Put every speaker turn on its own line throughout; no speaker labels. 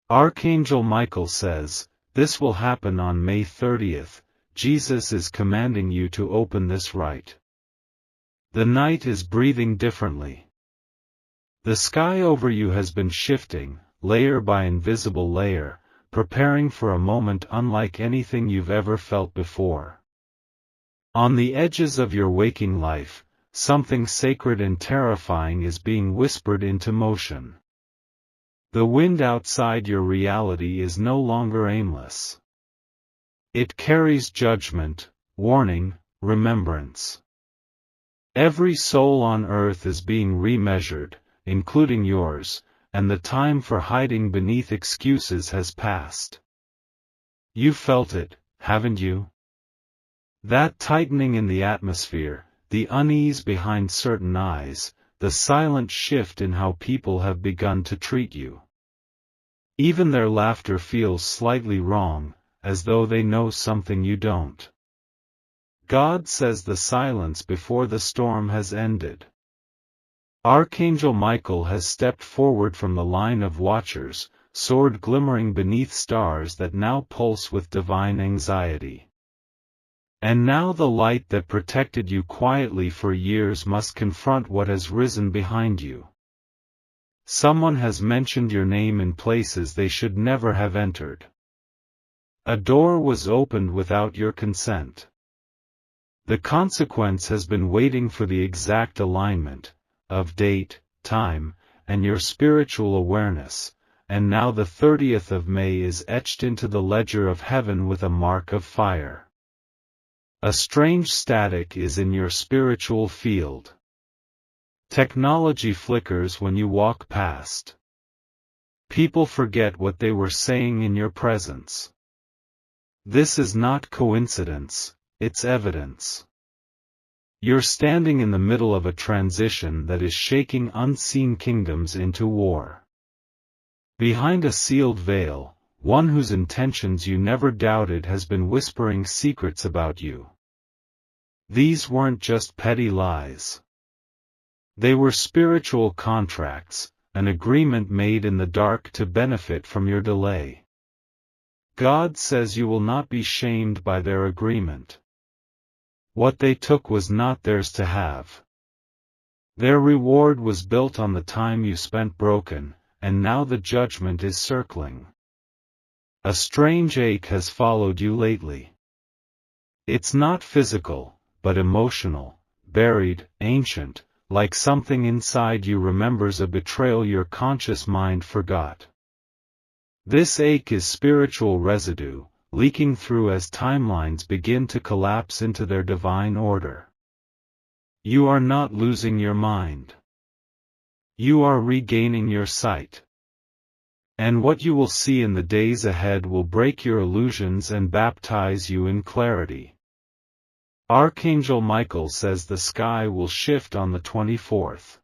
Archangel Michael says, "This will happen on May 30th, Jesus is commanding you to open this rite." The night is breathing differently. The sky over you has been shifting, layer by invisible layer, preparing for a moment unlike anything you've ever felt before. On the edges of your waking life, something sacred and terrifying is being whispered into motion. The wind outside your reality is no longer aimless. It carries judgment, warning, remembrance. Every soul on earth is being remeasured, including yours, and the time for hiding beneath excuses has passed. You felt it, haven't you? That tightening in the atmosphere, the unease behind certain eyes, the silent shift in how people have begun to treat you. Even their laughter feels slightly wrong, as though they know something you don't. God says the silence before the storm has ended. Archangel Michael has stepped forward from the line of watchers, sword glimmering beneath stars that now pulse with divine anxiety. And now the light that protected you quietly for years must confront what has risen behind you. Someone has mentioned your name in places they should never have entered. A door was opened without your consent. The consequence has been waiting for the exact alignment of date, time, and your spiritual awareness, and now the 30th of May is etched into the ledger of heaven with a mark of fire. A strange static is in your spiritual field. Technology flickers when you walk past. People forget what they were saying in your presence. This is not coincidence, it's evidence. You're standing in the middle of a transition that is shaking unseen kingdoms into war. Behind a sealed veil, one whose intentions you never doubted has been whispering secrets about you. These weren't just petty lies. They were spiritual contracts, an agreement made in the dark to benefit from your delay. God says you will not be shamed by their agreement. What they took was not theirs to have. Their reward was built on the time you spent broken, and now the judgment is circling. A strange ache has followed you lately. It's not physical, but emotional, buried, ancient, like something inside you remembers a betrayal your conscious mind forgot. This ache is spiritual residue, leaking through as timelines begin to collapse into their divine order. You are not losing your mind. You are regaining your sight. And what you will see in the days ahead will break your illusions and baptize you in clarity. Archangel Michael says the sky will shift on the 24th.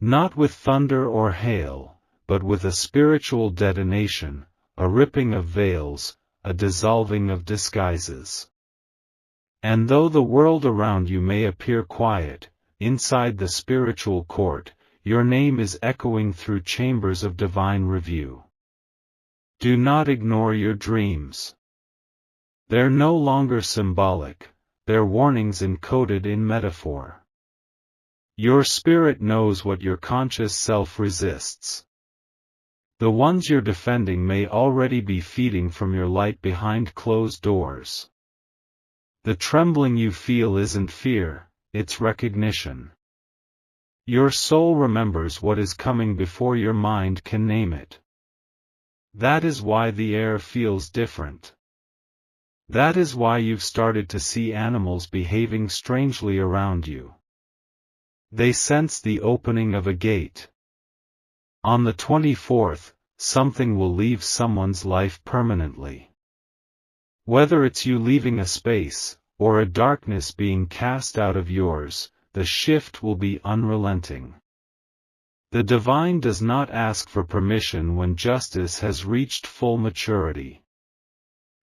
Not with thunder or hail, but with a spiritual detonation, a ripping of veils, a dissolving of disguises. And though the world around you may appear quiet, inside the spiritual court, your name is echoing through chambers of divine review. Do not ignore your dreams. They're no longer symbolic. They're warnings encoded in metaphor. Your spirit knows what your conscious self resists. The ones you're defending may already be feeding from your light behind closed doors. The trembling you feel isn't fear, it's recognition. Your soul remembers what is coming before your mind can name it. That is why the air feels different. That is why you've started to see animals behaving strangely around you. They sense the opening of a gate. On the 24th, something will leave someone's life permanently. Whether it's you leaving a space, or a darkness being cast out of yours, the shift will be unrelenting. The divine does not ask for permission when justice has reached full maturity.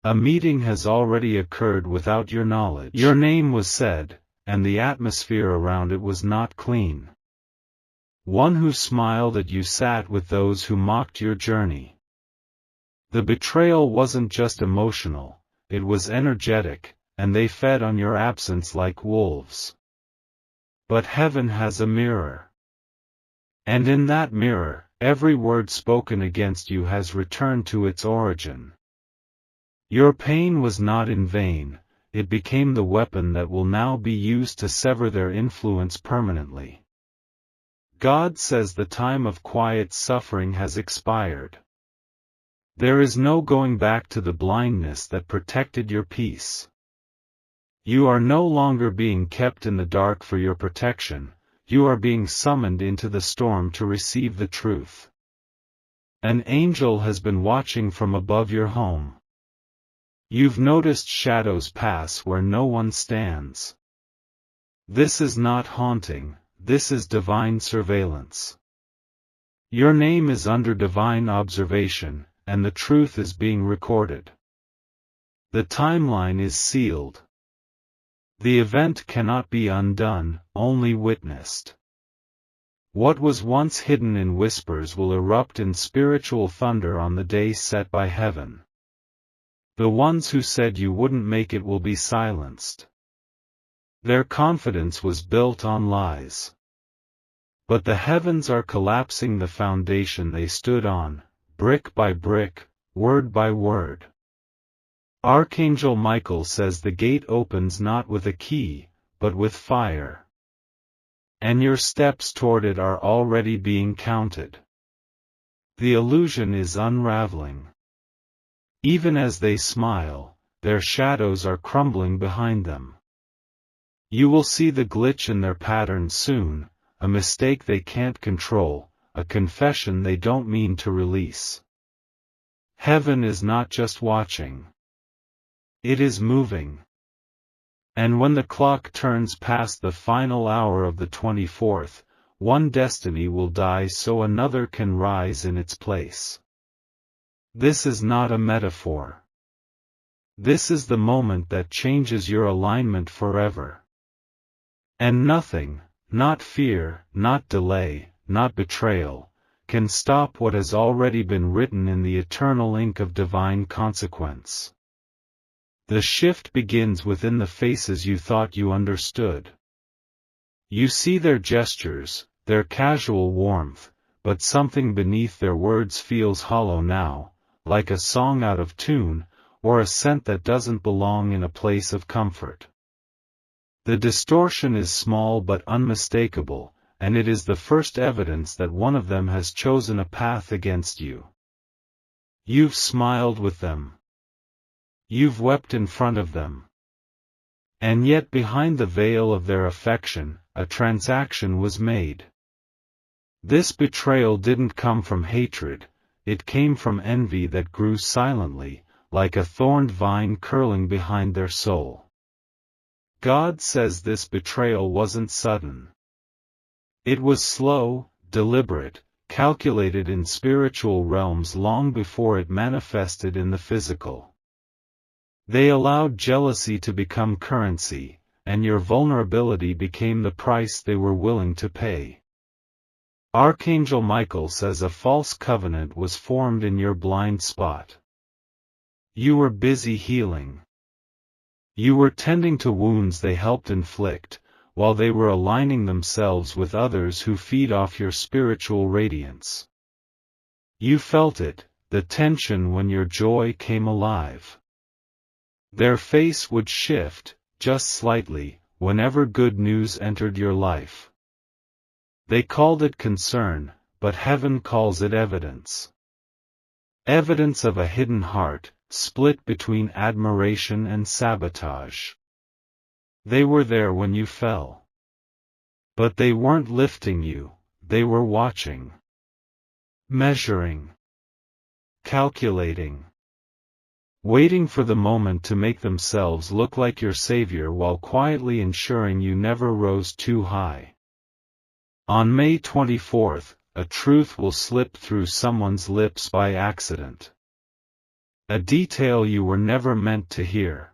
A meeting has already occurred without your knowledge. Your name was said, and the atmosphere around it was not clean. One who smiled at you sat with those who mocked your journey. The betrayal wasn't just emotional, it was energetic, and they fed on your absence like wolves. But heaven has a mirror. And in that mirror, every word spoken against you has returned to its origin. Your pain was not in vain, it became the weapon that will now be used to sever their influence permanently. God says the time of quiet suffering has expired. There is no going back to the blindness that protected your peace. You are no longer being kept in the dark for your protection, you are being summoned into the storm to receive the truth. An angel has been watching from above your home. You've noticed shadows pass where no one stands. This is not haunting, this is divine surveillance. Your name is under divine observation, and the truth is being recorded. The timeline is sealed. The event cannot be undone, only witnessed. What was once hidden in whispers will erupt in spiritual thunder on the day set by heaven. The ones who said you wouldn't make it will be silenced. Their confidence was built on lies. But the heavens are collapsing the foundation they stood on, brick by brick, word by word. Archangel Michael says the gate opens not with a key, but with fire. And your steps toward it are already being counted. The illusion is unraveling. Even as they smile, their shadows are crumbling behind them. You will see the glitch in their pattern soon, a mistake they can't control, a confession they don't mean to release. Heaven is not just watching. It is moving. And when the clock turns past the final hour of the 24th, one destiny will die so another can rise in its place. This is not a metaphor. This is the moment that changes your alignment forever. And nothing, not fear, not delay, not betrayal, can stop what has already been written in the eternal ink of divine consequence. The shift begins within the faces you thought you understood. You see their gestures, their casual warmth, but something beneath their words feels hollow now, like a song out of tune, or a scent that doesn't belong in a place of comfort. The distortion is small but unmistakable, and it is the first evidence that one of them has chosen a path against you. You've smiled with them. You've wept in front of them. And yet behind the veil of their affection, a transaction was made. This betrayal didn't come from hatred, it came from envy that grew silently, like a thorned vine curling behind their soul. God says this betrayal wasn't sudden. It was slow, deliberate, calculated in spiritual realms long before it manifested in the physical. They allowed jealousy to become currency, and your vulnerability became the price they were willing to pay. Archangel Michael says a false covenant was formed in your blind spot. You were busy healing. You were tending to wounds they helped inflict, while they were aligning themselves with others who feed off your spiritual radiance. You felt it, the tension when your joy came alive. Their face would shift, just slightly, whenever good news entered your life. They called it concern, but heaven calls it evidence. Evidence of a hidden heart, split between admiration and sabotage. They were there when you fell. But they weren't lifting you, they were watching. Measuring. Calculating. Waiting for the moment to make themselves look like your savior while quietly ensuring you never rose too high. On May 24th, a truth will slip through someone's lips by accident. A detail you were never meant to hear.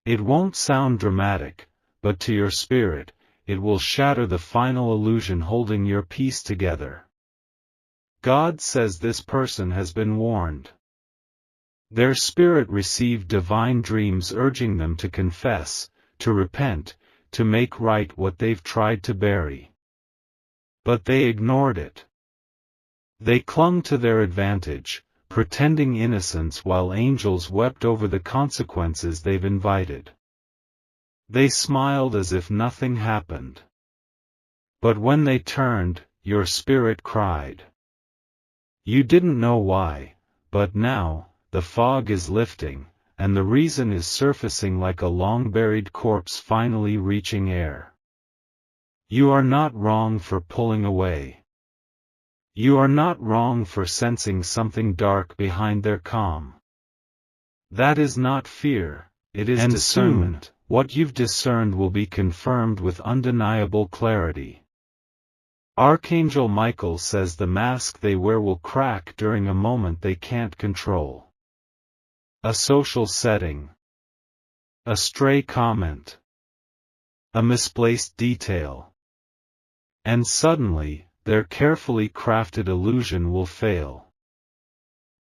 It won't sound dramatic, but to your spirit, it will shatter the final illusion holding your peace together. God says this person has been warned. Their spirit received divine dreams urging them to confess, to repent, to make right what they've tried to bury. But they ignored it. They clung to their advantage, pretending innocence while angels wept over the consequences they've invited. They smiled as if nothing happened. But when they turned, your spirit cried. You didn't know why, but now, the fog is lifting, and the reason is surfacing like a long-buried corpse finally reaching air. You are not wrong for pulling away. You are not wrong for sensing something dark behind their calm. That is not fear, it is discernment. Soon, what you've discerned will be confirmed with undeniable clarity. Archangel Michael says the mask they wear will crack during a moment they can't control. A social setting. A stray comment. A misplaced detail. And suddenly, their carefully crafted illusion will fail.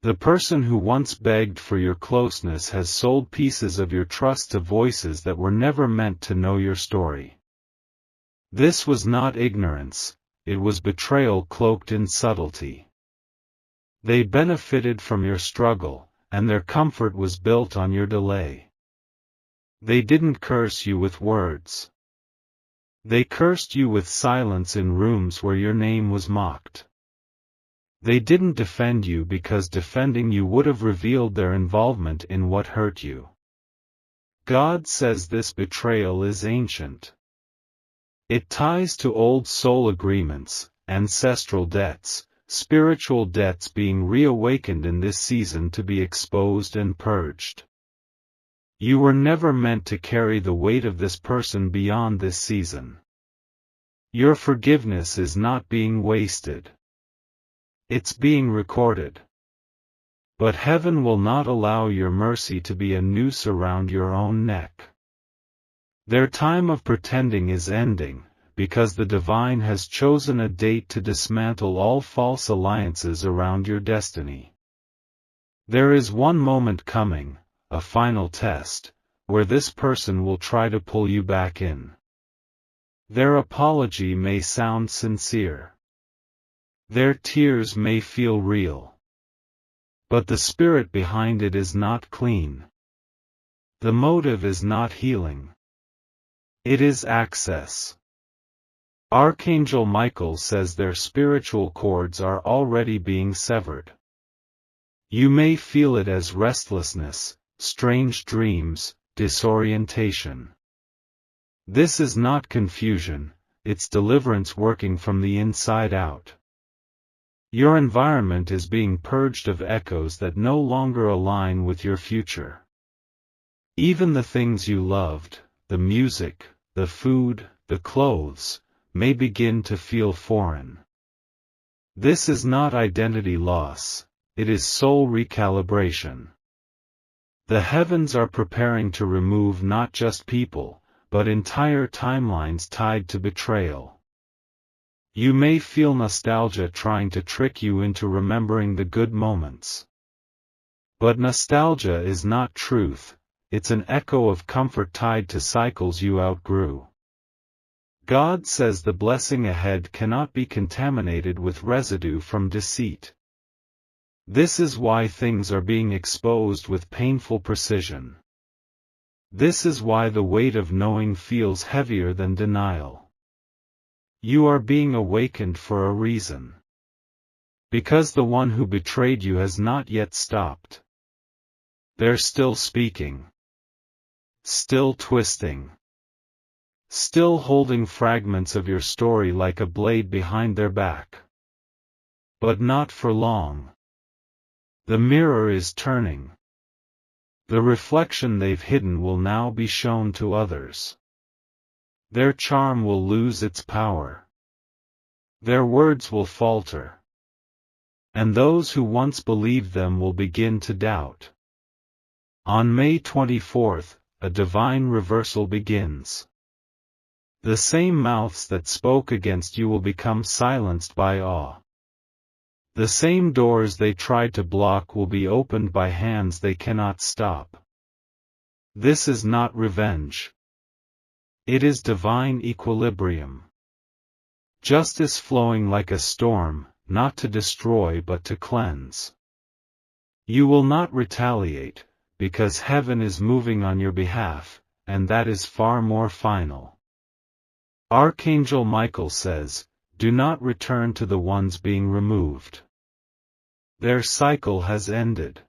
The person who once begged for your closeness has sold pieces of your trust to voices that were never meant to know your story. This was not ignorance, it was betrayal cloaked in subtlety. They benefited from your struggle, and their comfort was built on your delay. They didn't curse you with words. They cursed you with silence in rooms where your name was mocked. They didn't defend you because defending you would have revealed their involvement in what hurt you. God says this betrayal is ancient. It ties to old soul agreements, ancestral debts, spiritual debts being reawakened in this season to be exposed and purged. You were never meant to carry the weight of this person beyond this season. Your forgiveness is not being wasted. It's being recorded. But heaven will not allow your mercy to be a noose around your own neck. Their time of pretending is ending, because the divine has chosen a date to dismantle all false alliances around your destiny. There is one moment coming, a final test, where this person will try to pull you back in. Their apology may sound sincere. Their tears may feel real. But the spirit behind it is not clean. The motive is not healing. It is access. Archangel Michael says their spiritual cords are already being severed. You may feel it as restlessness, strange dreams, disorientation. This is not confusion, it's deliverance working from the inside out. Your environment is being purged of echoes that no longer align with your future. Even the things you loved, the music, the food, the clothes, may begin to feel foreign. This is not identity loss, it is soul recalibration. The heavens are preparing to remove not just people, but entire timelines tied to betrayal. You may feel nostalgia trying to trick you into remembering the good moments. But nostalgia is not truth, it's an echo of comfort tied to cycles you outgrew. God says the blessing ahead cannot be contaminated with residue from deceit. This is why things are being exposed with painful precision. This is why the weight of knowing feels heavier than denial. You are being awakened for a reason. Because the one who betrayed you has not yet stopped. They're still speaking. Still twisting. Still holding fragments of your story like a blade behind their back. But not for long. The mirror is turning. The reflection they've hidden will now be shown to others. Their charm will lose its power. Their words will falter. And those who once believed them will begin to doubt. On May 24th, a divine reversal begins. The same mouths that spoke against you will become silenced by awe. The same doors they tried to block will be opened by hands they cannot stop. This is not revenge. It is divine equilibrium. Justice flowing like a storm, not to destroy but to cleanse. You will not retaliate, because heaven is moving on your behalf, and that is far more final. Archangel Michael says, do not return to the ones being removed. Their cycle has ended.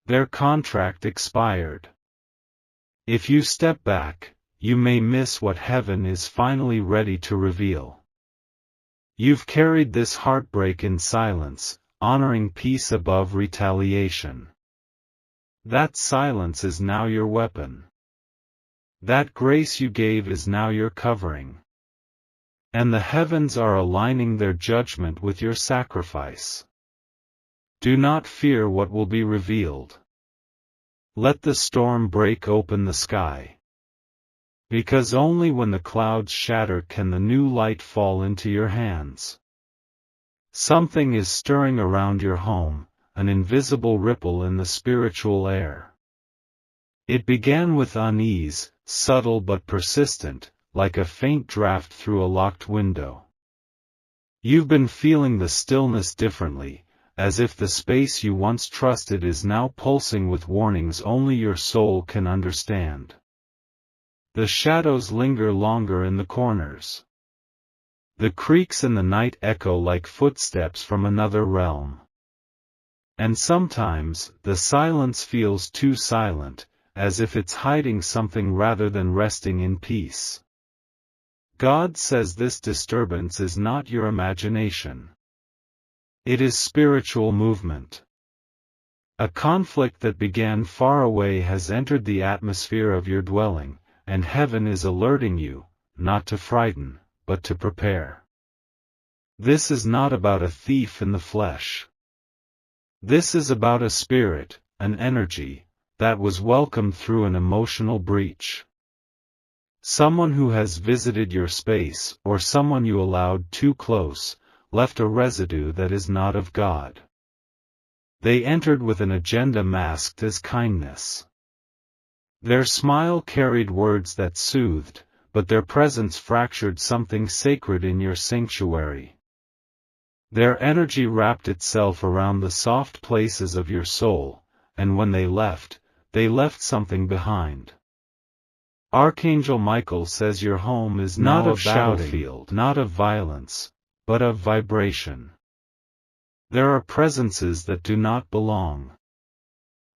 Their contract expired. If you step back, you may miss what heaven is finally ready to reveal. You've carried this heartbreak in silence, honoring peace above retaliation. That silence is now your weapon. That grace you gave is now your covering. And the heavens are aligning their judgment with your sacrifice. Do not fear what will be revealed. Let the storm break open the sky. Because only when the clouds shatter can the new light fall into your hands. Something is stirring around your home, an invisible ripple in the spiritual air. It began with unease, subtle but persistent, like a faint draft through a locked window. You've been feeling the stillness differently, as if the space you once trusted is now pulsing with warnings only your soul can understand. The shadows linger longer in the corners. The creaks in the night echo like footsteps from another realm. And sometimes, the silence feels too silent, as if it's hiding something rather than resting in peace. God says this disturbance is not your imagination. It is spiritual movement. A conflict that began far away has entered the atmosphere of your dwelling, and heaven is alerting you, not to frighten, but to prepare. This is not about a thief in the flesh. This is about a spirit, an energy, that was welcomed through an emotional breach. Someone who has visited your space, or someone you allowed too close, left a residue that is not of God. They entered with an agenda masked as kindness. Their smile carried words that soothed, but their presence fractured something sacred in your sanctuary. Their energy wrapped itself around the soft places of your soul, and when they left something behind. Archangel Michael says your home is not a battlefield, not of violence, but of vibration. There are presences that do not belong.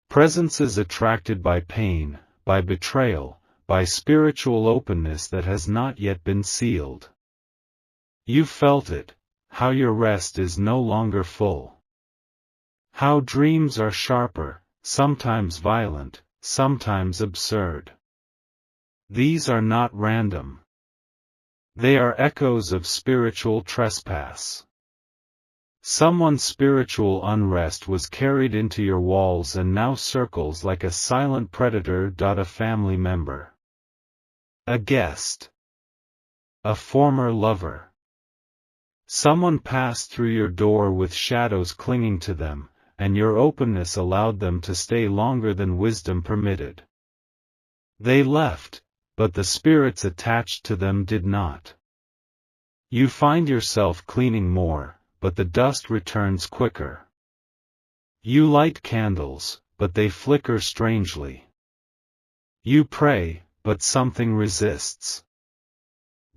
Presences attracted by pain, by betrayal, by spiritual openness that has not yet been sealed. You felt it, how your rest is no longer full. How dreams are sharper, sometimes violent, sometimes absurd. These are not random. They are echoes of spiritual trespass. Someone's spiritual unrest was carried into your walls and now circles like a silent predator. A family member. A guest. A former lover. Someone passed through your door with shadows clinging to them, and your openness allowed them to stay longer than wisdom permitted. They left, but the spirits attached to them did not. You find yourself cleaning more, but the dust returns quicker. You light candles, but they flicker strangely. You pray, but something resists.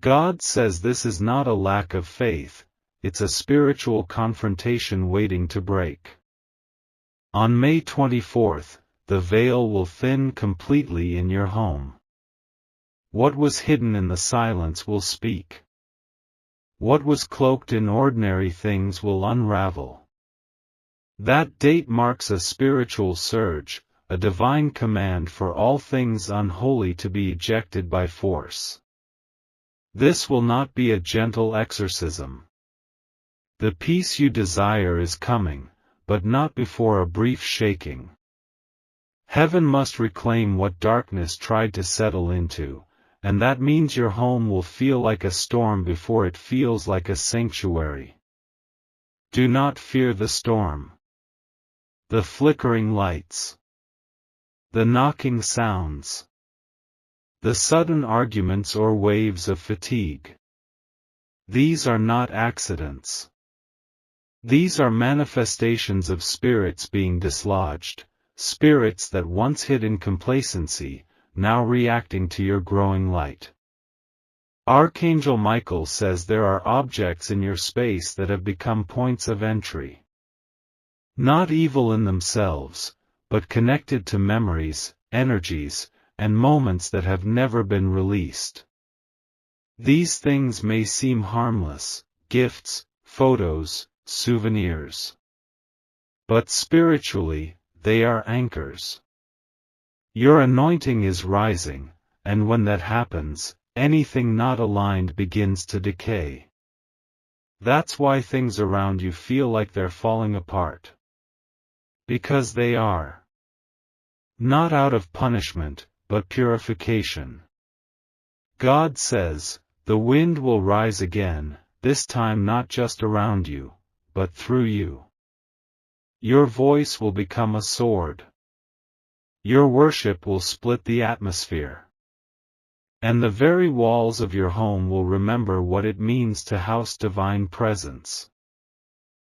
God says this is not a lack of faith, it's a spiritual confrontation waiting to break. On May 24th, the veil will thin completely in your home. What was hidden in the silence will speak. What was cloaked in ordinary things will unravel. That date marks a spiritual surge, a divine command for all things unholy to be ejected by force. This will not be a gentle exorcism. The peace you desire is coming, but not before a brief shaking. Heaven must reclaim what darkness tried to settle into, and that means your home will feel like a storm before it feels like a sanctuary. Do not fear the storm, the flickering lights, the knocking sounds, the sudden arguments or waves of fatigue. These are not accidents. These are manifestations of spirits being dislodged, spirits that once hid in complacency, now reacting to your growing light. Archangel Michael says there are objects in your space that have become points of entry. Not evil in themselves, but connected to memories, energies, and moments that have never been released. These things may seem harmless, gifts, photos, souvenirs. But spiritually, they are anchors. Your anointing is rising, and when that happens, anything not aligned begins to decay. That's why things around you feel like they're falling apart. Because they are. Not out of punishment, but purification. God says, the wind will rise again, this time not just around you, but through you. Your voice will become a sword. Your worship will split the atmosphere. And the very walls of your home will remember what it means to house divine presence.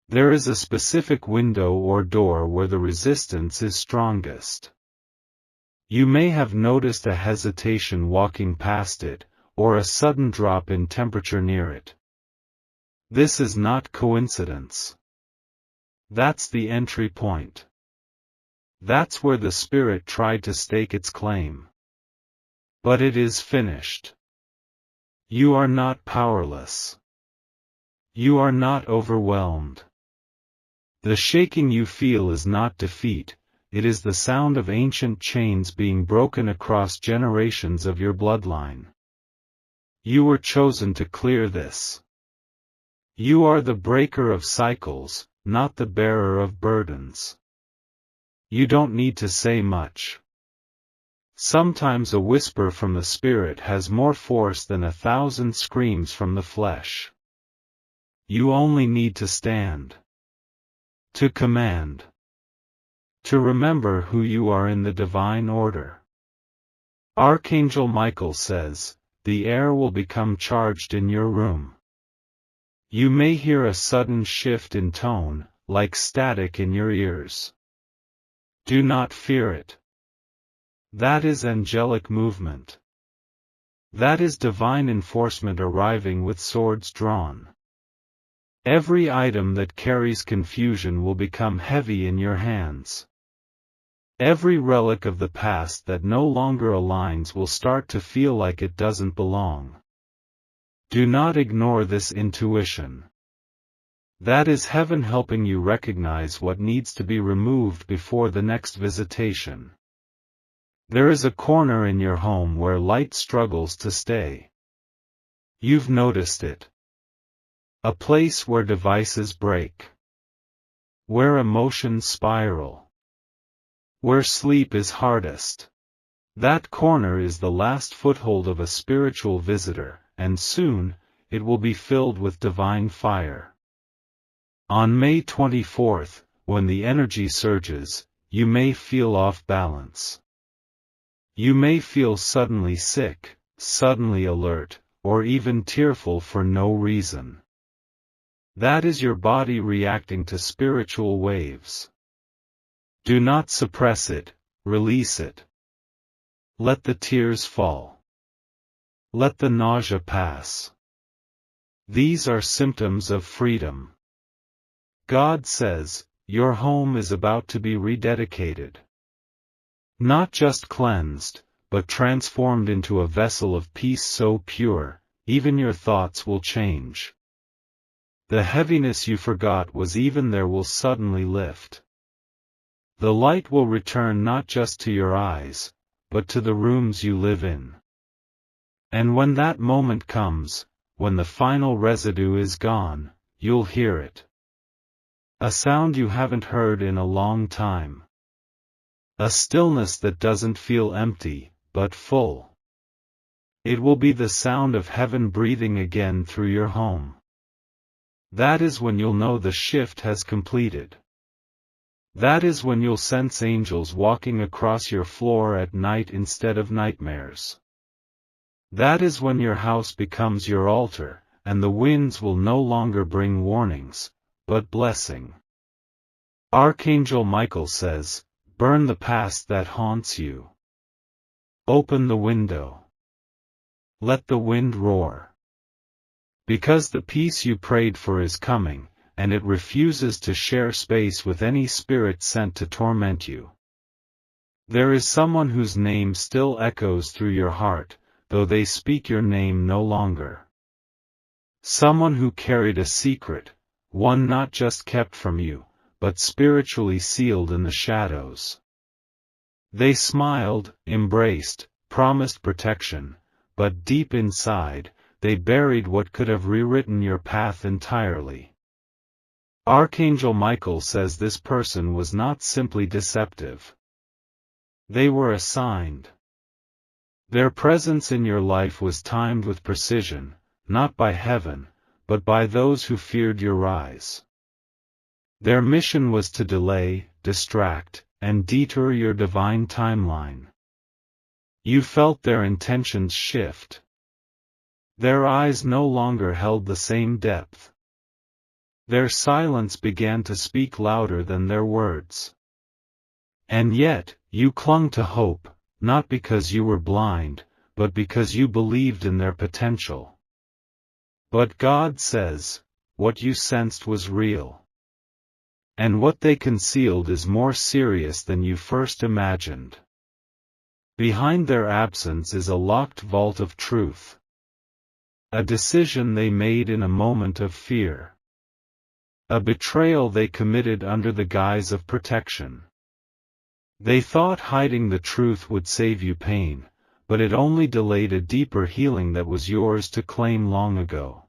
There is a specific window or door where the resistance is strongest. You may have noticed a hesitation walking past it, or a sudden drop in temperature near it. This is not coincidence. That's the entry point. That's where the Spirit tried to stake its claim. But it is finished. You are not powerless. You are not overwhelmed. The shaking you feel is not defeat, it is the sound of ancient chains being broken across generations of your bloodline. You were chosen to clear this. You are the breaker of cycles, not the bearer of burdens. You don't need to say much. Sometimes a whisper from the Spirit has more force than 1,000 screams from the flesh. You only need to stand. To command. To remember who you are in the divine order. Archangel Michael says, the air will become charged in your room. You may hear a sudden shift in tone, like static in your ears. Do not fear it. That is angelic movement. That is divine enforcement arriving with swords drawn. Every item that carries confusion will become heavy in your hands. Every relic of the past that no longer aligns will start to feel like it doesn't belong. Do not ignore this intuition. That is heaven helping you recognize what needs to be removed before the next visitation. There is a corner in your home where light struggles to stay. You've noticed it. A place where devices break. Where emotions spiral. Where sleep is hardest. That corner is the last foothold of a spiritual visitor, and soon, it will be filled with divine fire. On May 24th, when the energy surges, you may feel off balance. You may feel suddenly sick, suddenly alert, or even tearful for no reason. That is your body reacting to spiritual waves. Do not suppress it, release it. Let the tears fall. Let the nausea pass. These are symptoms of freedom. God says, your home is about to be rededicated. Not just cleansed, but transformed into a vessel of peace so pure, even your thoughts will change. The heaviness you forgot was even there will suddenly lift. The light will return not just to your eyes, but to the rooms you live in. And when that moment comes, when the final residue is gone, you'll hear it. A sound you haven't heard in a long time. A stillness that doesn't feel empty, but full. It will be the sound of heaven breathing again through your home. That is when you'll know the shift has completed. That is when you'll sense angels walking across your floor at night instead of nightmares. That is when your house becomes your altar, and the winds will no longer bring warnings, but blessing. Archangel Michael says, burn the past that haunts you. Open the window. Let the wind roar. Because the peace you prayed for is coming, and it refuses to share space with any spirit sent to torment you. There is someone whose name still echoes through your heart, though they speak your name no longer. Someone who carried a secret, one not just kept from you, but spiritually sealed in the shadows. They smiled, embraced, promised protection, but deep inside, they buried what could have rewritten your path entirely. Archangel Michael says this person was not simply deceptive. They were assigned. Their presence in your life was timed with precision, not by heaven, but by those who feared your rise. Their mission was to delay, distract, and detour your divine timeline. You felt their intentions shift. Their eyes no longer held the same depth. Their silence began to speak louder than their words. And yet, you clung to hope, not because you were blind, but because you believed in their potential. But God says, what you sensed was real. And what they concealed is more serious than you first imagined. Behind their absence is a locked vault of truth. A decision they made in a moment of fear. A betrayal they committed under the guise of protection. They thought hiding the truth would save you pain, but it only delayed a deeper healing that was yours to claim long ago.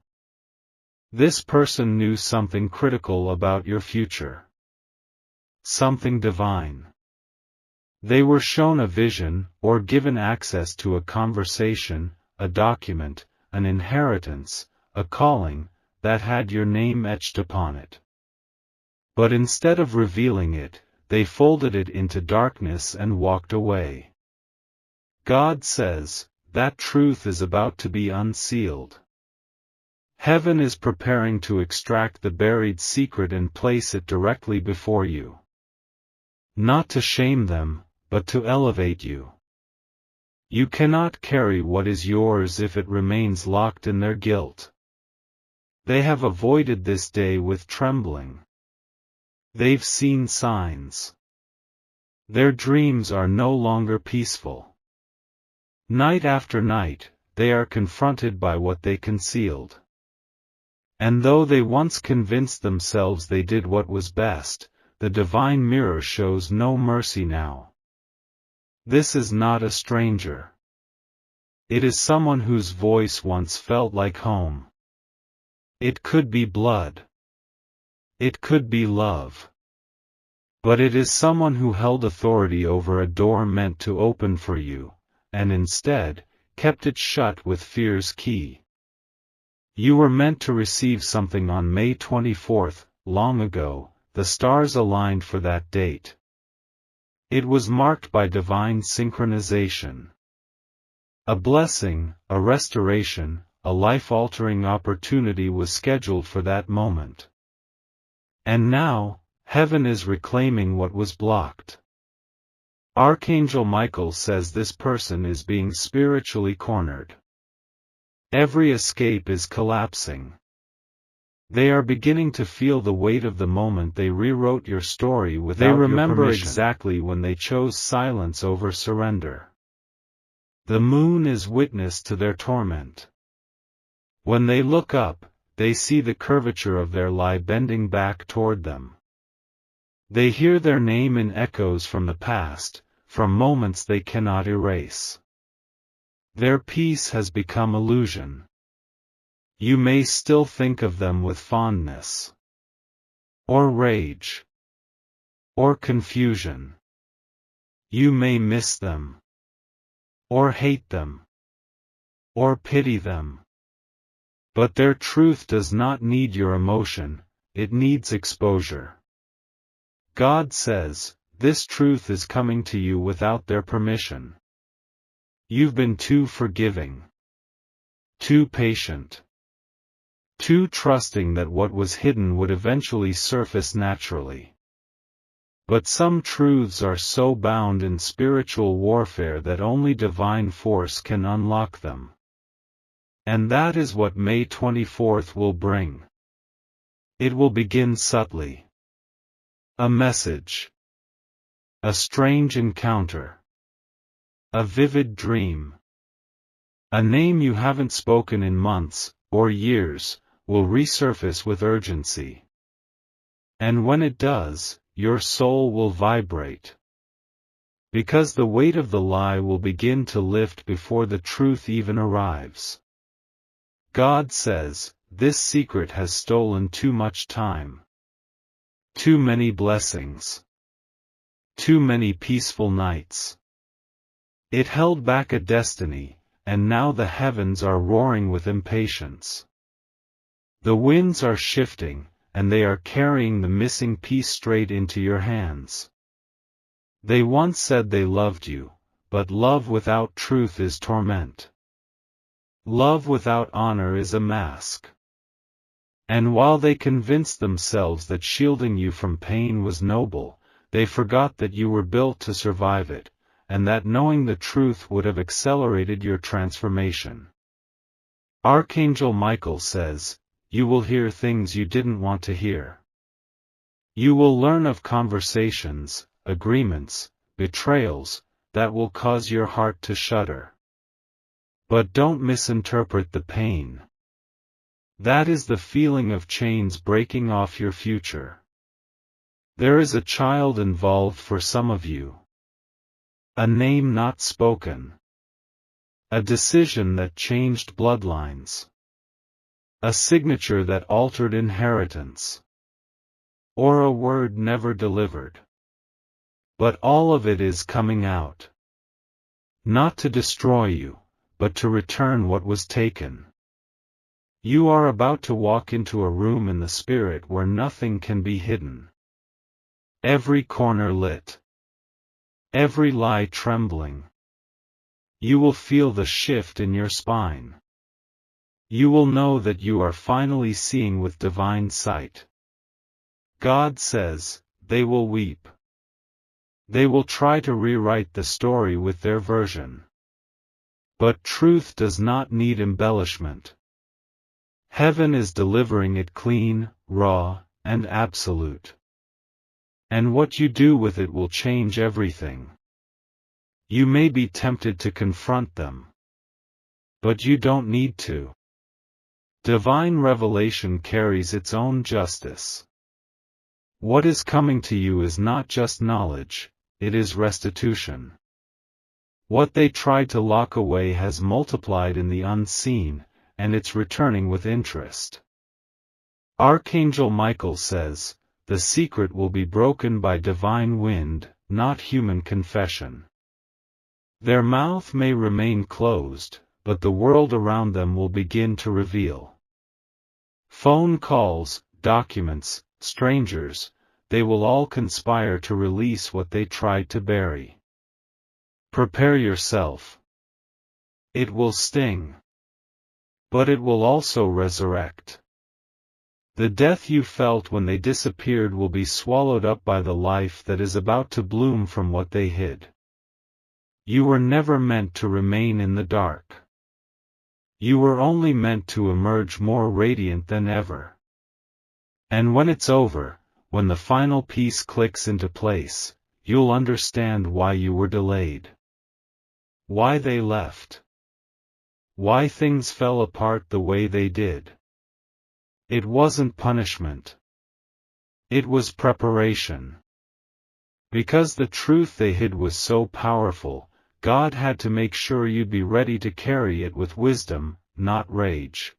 This person knew something critical about your future. Something divine. They were shown a vision, or given access to a conversation, a document, an inheritance, a calling, that had your name etched upon it. But instead of revealing it, they folded it into darkness and walked away. God says, that truth is about to be unsealed. Heaven is preparing to extract the buried secret and place it directly before you. Not to shame them, but to elevate you. You cannot carry what is yours if it remains locked in their guilt. They have avoided this day with trembling. They've seen signs. Their dreams are no longer peaceful. Night after night, they are confronted by what they concealed. And though they once convinced themselves they did what was best, the divine mirror shows no mercy now. This is not a stranger. It is someone whose voice once felt like home. It could be blood. It could be love. But it is someone who held authority over a door meant to open for you, and instead, kept it shut with fear's key. You were meant to receive something on May 24th, long ago, the stars aligned for that date. It was marked by divine synchronization. A blessing, a restoration, a life-altering opportunity was scheduled for that moment. And now, heaven is reclaiming what was blocked. Archangel Michael says this person is being spiritually cornered. Every escape is collapsing. They are beginning to feel the weight of the moment they rewrote your story without your permission. They remember exactly when they chose silence over surrender. The moon is witness to their torment. When they look up, they see the curvature of their lie bending back toward them. They hear their name in echoes from the past, from moments they cannot erase. Their peace has become illusion. You may still think of them with fondness, or rage, or confusion. You may miss them, or hate them, or pity them. But their truth does not need your emotion, it needs exposure. God says, this truth is coming to you without their permission. You've been too forgiving, too patient, too trusting that what was hidden would eventually surface naturally. But some truths are so bound in spiritual warfare that only divine force can unlock them. And that is what May 24th will bring. It will begin subtly. A message. A strange encounter. A vivid dream. A name you haven't spoken in months, or years, will resurface with urgency. And when it does, your soul will vibrate. Because the weight of the lie will begin to lift before the truth even arrives. God says, this secret has stolen too much time. Too many blessings. Too many peaceful nights. It held back a destiny, and now the heavens are roaring with impatience. The winds are shifting, and they are carrying the missing piece straight into your hands. They once said they loved you, but love without truth is torment. Love without honor is a mask. And while they convinced themselves that shielding you from pain was noble, they forgot that you were built to survive it, and that knowing the truth would have accelerated your transformation. Archangel Michael says, you will hear things you didn't want to hear. You will learn of conversations, agreements, betrayals, that will cause your heart to shudder. But don't misinterpret the pain. That is the feeling of chains breaking off your future. There is a child involved for some of you. A name not spoken. A decision that changed bloodlines. A signature that altered inheritance. Or a word never delivered. But all of it is coming out. Not to destroy you, but to return what was taken. You are about to walk into a room in the spirit where nothing can be hidden. Every corner lit. Every lie trembling. You will feel the shift in your spine. You will know that you are finally seeing with divine sight. God says, they will weep. They will try to rewrite the story with their version. But truth does not need embellishment. Heaven is delivering it clean, raw, and absolute. And what you do with it will change everything. You may be tempted to confront them. But you don't need to. Divine revelation carries its own justice. What is coming to you is not just knowledge, it is restitution. What they tried to lock away has multiplied in the unseen, and it's returning with interest. Archangel Michael says, the secret will be broken by divine wind, not human confession. Their mouth may remain closed, but the world around them will begin to reveal. Phone calls, documents, strangers, they will all conspire to release what they tried to bury. Prepare yourself. It will sting. But it will also resurrect. The death you felt when they disappeared will be swallowed up by the life that is about to bloom from what they hid. You were never meant to remain in the dark. You were only meant to emerge more radiant than ever. And when it's over, when the final piece clicks into place, you'll understand why you were delayed. Why they left. Why things fell apart the way they did. It wasn't punishment. It was preparation. Because the truth they hid was so powerful, God had to make sure you'd be ready to carry it with wisdom, not rage.